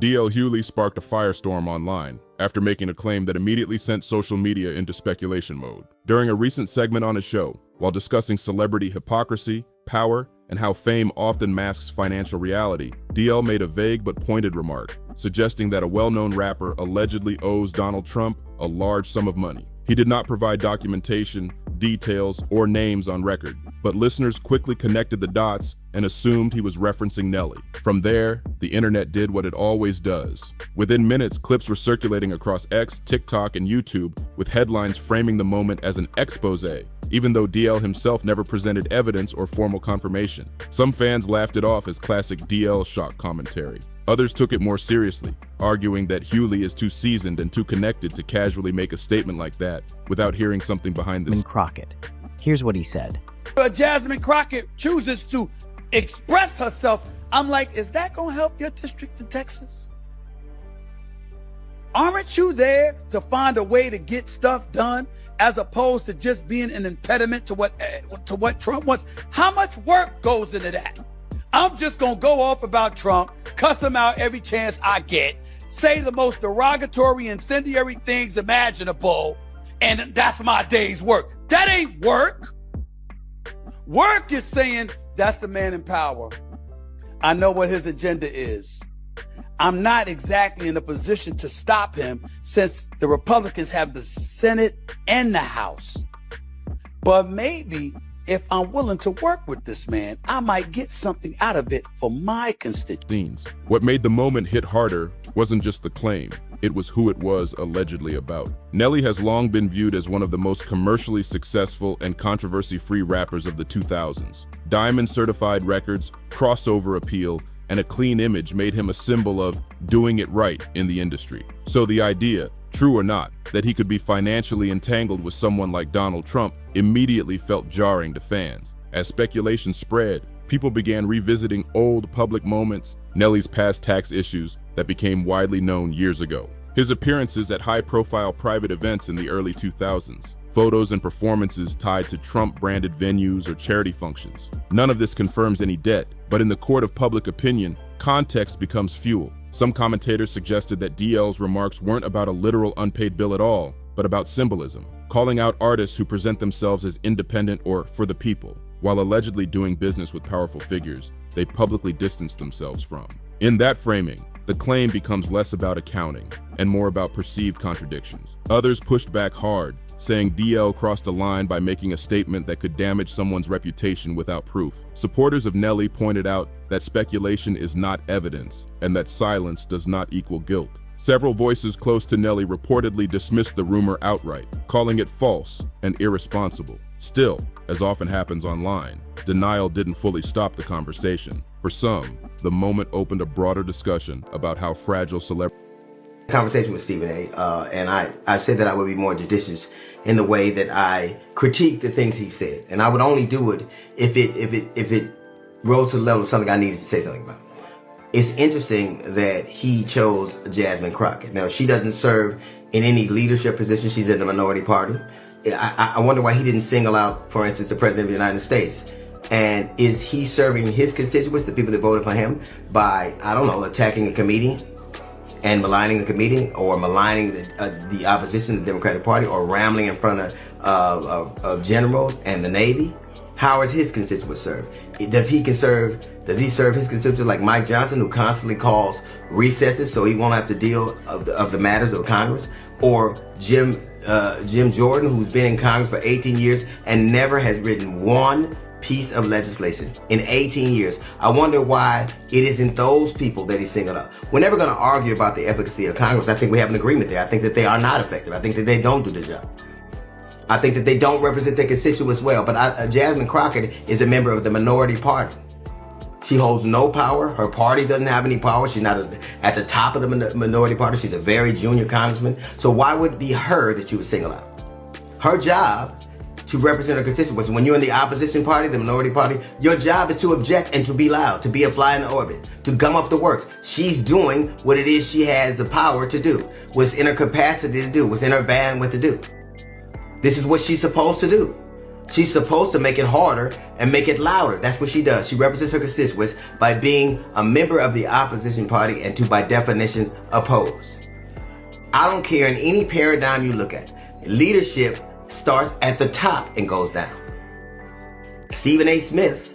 DL Hughley sparked a firestorm online after making a claim that immediately sent social media into speculation mode. During a recent segment on his show, while discussing celebrity hypocrisy, power, and how fame often masks financial reality, DL made a vague but pointed remark, suggesting that a well-known rapper allegedly owes Donald Trump a large sum of money. He did not provide documentation, details, or names on record, but listeners quickly connected the dots and assumed he was referencing Nelly. From there, the internet did what it always does. Within minutes, clips were circulating across X, TikTok, and YouTube, with headlines framing the moment as an expose, even though DL himself never presented evidence or formal confirmation. Some fans laughed it off as classic DL shock commentary. Others took it more seriously, arguing that Hughley is too seasoned and too connected to casually make a statement like that without hearing something behind the scenes. Crockett. Here's what he said. Jasmine Crockett chooses to express herself. I'm like, is that gonna help your district in Texas? Aren't you there to find a way to get stuff done as opposed to just being an impediment to what Trump wants? How much work goes into that? I'm just gonna go off about Trump, cuss him out every chance I get, say the most derogatory, incendiary things imaginable, and that's my day's work. That ain't work. Work is saying, that's the man in power. I know what his agenda is. I'm not exactly in a position to stop him since the Republicans have the Senate and the House. But maybe if I'm willing to work with this man, I might get something out of it for my constituents. What made the moment hit harder wasn't just the claim, it was who it was allegedly about. Nelly has long been viewed as one of the most commercially successful and controversy-free rappers of the 2000s. Diamond-certified records, crossover appeal, and a clean image made him a symbol of doing it right in the industry. So the idea, true or not, that he could be financially entangled with someone like Donald Trump immediately felt jarring to fans. As speculation spread, people began revisiting old public moments, Nelly's past tax issues that became widely known years ago, his appearances at high-profile private events in the early 2000s, photos and performances tied to Trump-branded venues or charity functions. None of this confirms any debt, but in the court of public opinion, context becomes fuel. Some commentators suggested that DL's remarks weren't about a literal unpaid bill at all, but about symbolism, calling out artists who present themselves as independent or for the people, while allegedly doing business with powerful figures they publicly distanced themselves from. In that framing, the claim becomes less about accounting and more about perceived contradictions. Others pushed back hard, saying DL crossed a line by making a statement that could damage someone's reputation without proof. Supporters of Nelly pointed out that speculation is not evidence and that silence does not equal guilt. Several voices close to Nelly reportedly dismissed the rumor outright, calling it false and irresponsible. Still, as often happens online, denial didn't fully stop the conversation. For some, the moment opened a broader discussion about how fragile celebrity conversation with Stephen A. And I said that I would be more judicious in the way that I critique the things he said, and I would only do it if it rose to the level of something I needed to say something about. It's interesting that he chose Jasmine Crockett. Now, she doesn't serve in any leadership position. She's in the minority party. I wonder why he didn't single out, for instance, the President of the United States. And is he serving his constituents, the people that voted for him, by, I don't know, attacking a comedian and maligning a comedian, or maligning the opposition, the Democratic Party, or rambling in front of generals and the Navy? How is his constituents served? Does he serve his constituents like Mike Johnson, who constantly calls recesses so he won't have to deal of the matters of Congress? Or Jim Jordan, who's been in Congress for 18 years and never has written one piece of legislation in 18 years. I wonder why it isn't those people that he singled out. We're never going to argue about the efficacy of Congress. I think we have an agreement there. I think that they are not effective. I think that they don't do the job. I think that they don't represent their constituents well. But Jasmine Crockett is a member of the minority party. She holds no power. Her party doesn't have any power. She's not at the top of the minority party. She's a very junior congressman. So why would it be her that you would single out? Her job to represent her constituents. When you're in the opposition party, the minority party, your job is to object and to be loud, to be a fly in the orbit, to gum up the works. She's doing what it is she has the power to do, what's in her capacity to do, what's in her bandwidth to do. This is what she's supposed to do. She's supposed to make it harder and make it louder. That's what she does. She represents her constituents by being a member of the opposition party and to, by definition, oppose. I don't care in any paradigm you look at. Leadership starts at the top and goes down. Stephen A. Smith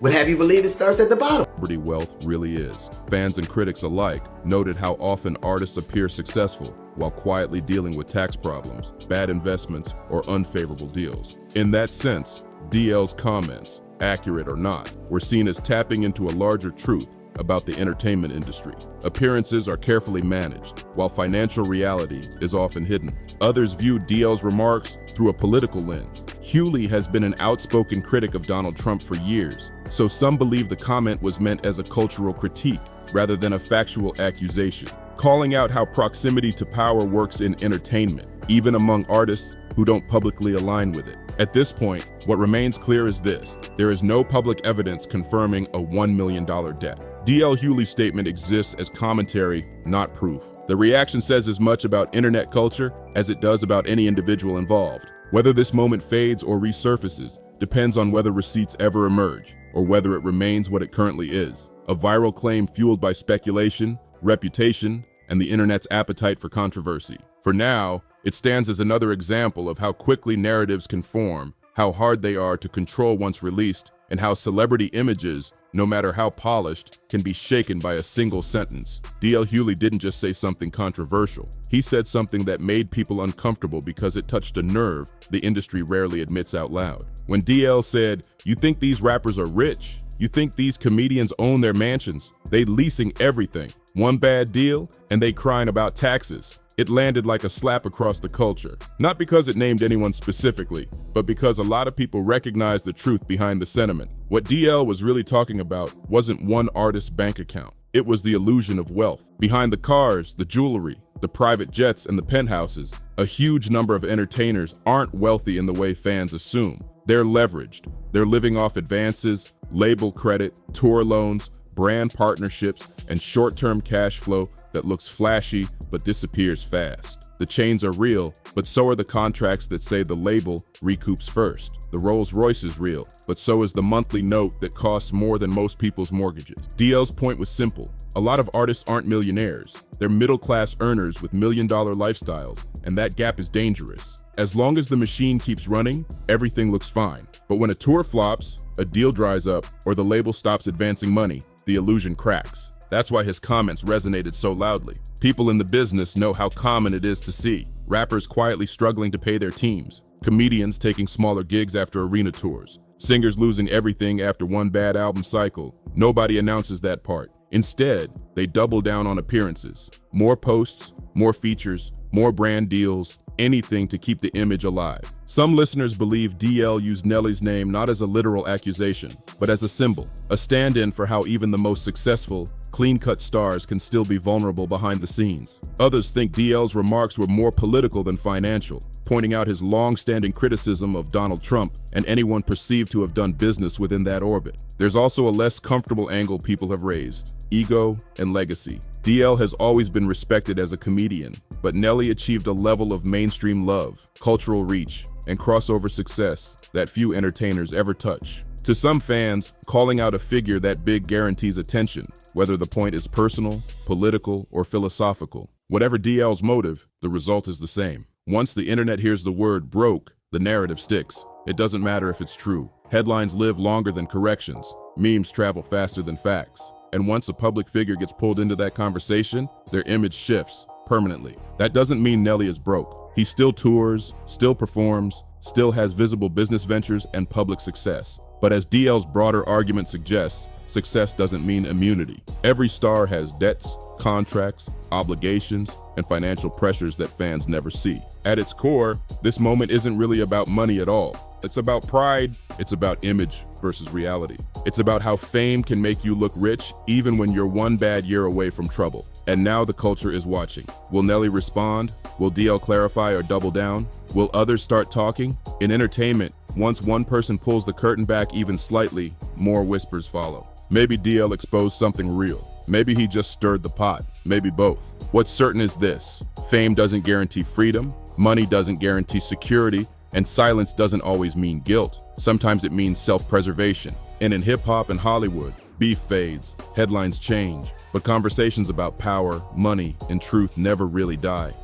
would have you believe it starts at the bottom. Celebrity wealth really is. Fans and critics alike noted how often artists appear successful while quietly dealing with tax problems, bad investments, or unfavorable deals. In that sense, DL's comments, accurate or not, were seen as tapping into a larger truth about the entertainment industry. Appearances are carefully managed, while financial reality is often hidden. Others view DL's remarks through a political lens. Hughley has been an outspoken critic of Donald Trump for years, so some believe the comment was meant as a cultural critique rather than a factual accusation, calling out how proximity to power works in entertainment, even among artists who don't publicly align with it. At this point, what remains clear is this: there is no public evidence confirming a $1 million debt. DL Hughley's statement exists as commentary, not proof. The reaction says as much about internet culture as it does about any individual involved. Whether this moment fades or resurfaces depends on whether receipts ever emerge, or whether it remains what it currently is: a viral claim fueled by speculation, reputation, and the internet's appetite for controversy. For now, it stands as another example of how quickly narratives can form, how hard they are to control once released, and how celebrity images, no matter how polished, can be shaken by a single sentence. DL Hughley didn't just say something controversial. He said something that made people uncomfortable because it touched a nerve the industry rarely admits out loud. When DL said, "You think these rappers are rich? You think these comedians own their mansions? They leasing everything. One bad deal, and they crying about taxes." It landed like a slap across the culture. Not because it named anyone specifically, but because a lot of people recognized the truth behind the sentiment. What DL was really talking about wasn't one artist's bank account. It was the illusion of wealth. Behind the cars, the jewelry, the private jets, and the penthouses, a huge number of entertainers aren't wealthy in the way fans assume. They're leveraged. They're living off advances, label credit, tour loans, brand partnerships, and short-term cash flow that looks flashy but disappears fast. The chains are real, but so are the contracts that say the label recoups first. The Rolls Royce is real, but so is the monthly note that costs more than most people's mortgages. DL's point was simple. A lot of artists aren't millionaires. They're middle-class earners with million-dollar lifestyles, and that gap is dangerous. As long as the machine keeps running, everything looks fine. But when a tour flops, a deal dries up, or the label stops advancing money, the illusion cracks. That's why his comments resonated so loudly. People in the business know how common it is to see rappers quietly struggling to pay their teams, comedians taking smaller gigs after arena tours, singers losing everything after one bad album cycle. Nobody announces that part. Instead, they double down on appearances. More posts, more features, more brand deals, anything to keep the image alive. Some listeners believe DL used Nelly's name not as a literal accusation, but as a symbol, a stand-in for how even the most successful, clean-cut stars can still be vulnerable behind the scenes. Others think DL's remarks were more political than financial, pointing out his long-standing criticism of Donald Trump and anyone perceived to have done business within that orbit. There's also a less comfortable angle people have raised: ego and legacy. DL has always been respected as a comedian, but Nelly achieved a level of mainstream love, cultural reach, and crossover success that few entertainers ever touch. To some fans, calling out a figure that big guarantees attention, whether the point is personal, political, or philosophical. Whatever DL's motive, the result is the same. Once the internet hears the word broke, the narrative sticks. It doesn't matter if it's true. Headlines live longer than corrections. Memes travel faster than facts. And once a public figure gets pulled into that conversation, their image shifts permanently. That doesn't mean Nelly is broke. He still tours, still performs, still has visible business ventures and public success. But as DL's broader argument suggests, success doesn't mean immunity. Every star has debts, contracts, obligations, and financial pressures that fans never see. At its core, this moment isn't really about money at all. It's about pride. It's about image versus reality. It's about how fame can make you look rich even when you're one bad year away from trouble. And now the culture is watching. Will Nelly respond? Will DL clarify or double down? Will others start talking? In entertainment, once one person pulls the curtain back even slightly, more whispers follow. Maybe DL exposed something real. Maybe he just stirred the pot. Maybe both. What's certain is this: fame doesn't guarantee freedom, money doesn't guarantee security, And silence doesn't always mean guilt. Sometimes it means self-preservation. And in hip-hop and Hollywood, beef fades, headlines change, but conversations about power, money, and truth never really die.